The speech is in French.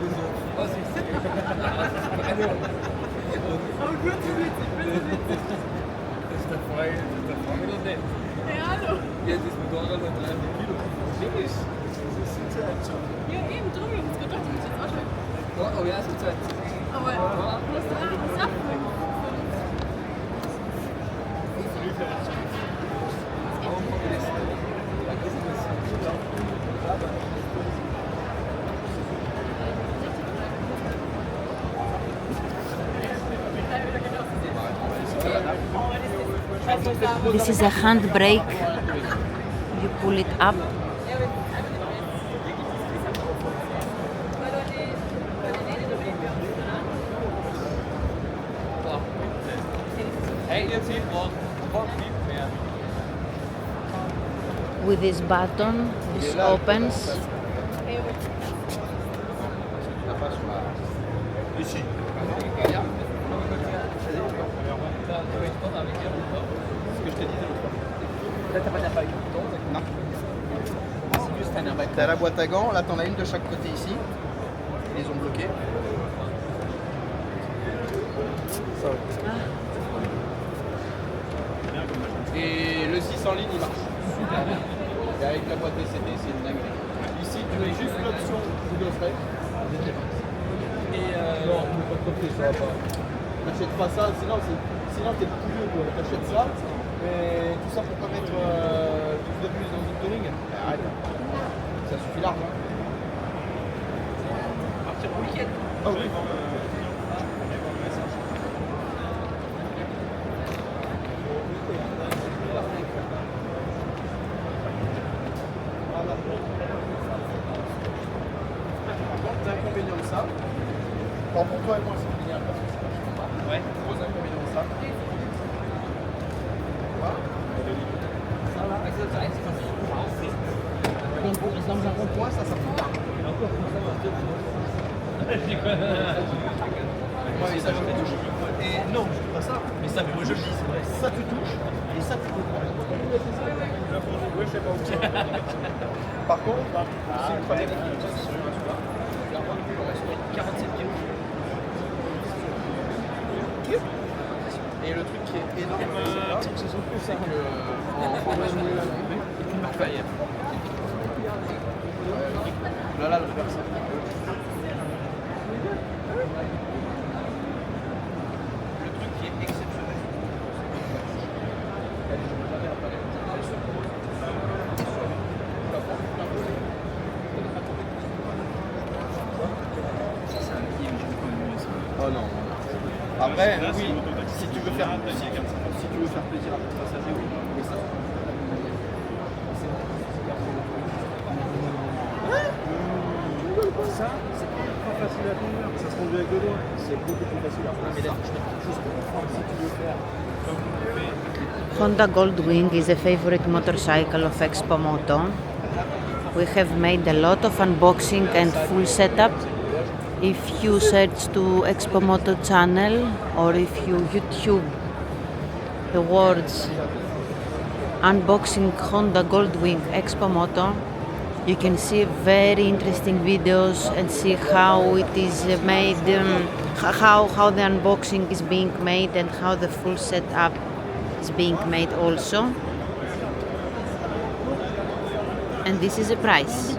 Was ist das? Aber gut, das ist der Fall wieder nett. Ja, hallo. Ja, das Motorrad hat 300 Kilo. Das ist Ja, eben, drum, ich hab's gedacht, ich muss jetzt ausschalten. ja, aber ja, so Zeit. Aber du musst da was abholen. This is a handbrake. You pull it up. Hey, jetzt hinten noch. Nicht mehr. With this button, this opens. Ici. Ce que je t'ai dit l'autre fois. Là, t'as pas d'appareil avec le bouton. Non. C'est juste un airbag. T'as la boîte à gants, là t'en as une de chaque côté ici. Ils les ont bloqués. Et le 6 en ligne il marche. Super bien. Et avec la boîte DCD, c'est une dinguerie. Ici tu mets juste l'option vidéo frein. Et non, tu ne peux pas te copier, ça va pas. T'achètes pas ça, sinon t'es plus vieux quoi. T'achètes ça, mais tout ça pour pas mettre plus de plus dans une touring. Arrête. Ça suffit large. Partir au week-end. Ah oui. L'inconvénient de ça, alors pour toi et moi c'est génial parce que ça marche pas. Ouais. Gros inconvénient de ça. Dans un rond-point, ça fait pas. Ouais, ça je te touche. Et non, je dis pas ça. Mais ça, moi je le dis, c'est vrai. Ça tu touches et ça tu peux pas. Oui, je sais pas. Par contre, c'est une problème. 47 kilos. Et le truc qui est énorme, c'est qu'en manuel, Une marque arrière. là, le reverse. Le truc qui est exceptionnel. Oh non. Après, oui, si tu veux faire plaisir à ton passager, oui. Mais ça. Ça, c'est pas facile à conduire, ça se conduit avec le doigt. C'est beaucoup plus facile à conduire. Mais là, je te dis juste pour comprendre, si tu veux faire comme tu fais. Honda Goldwing is a favorite motorcycle of Expo Moto. We have made a lot of unboxing and full setup. If you search to Expo Moto channel or if you YouTube the words unboxing Honda Goldwing Expo Moto, you can see very interesting videos and see how it is made, how the unboxing is being made and how the full setup is being made also. And this is the price.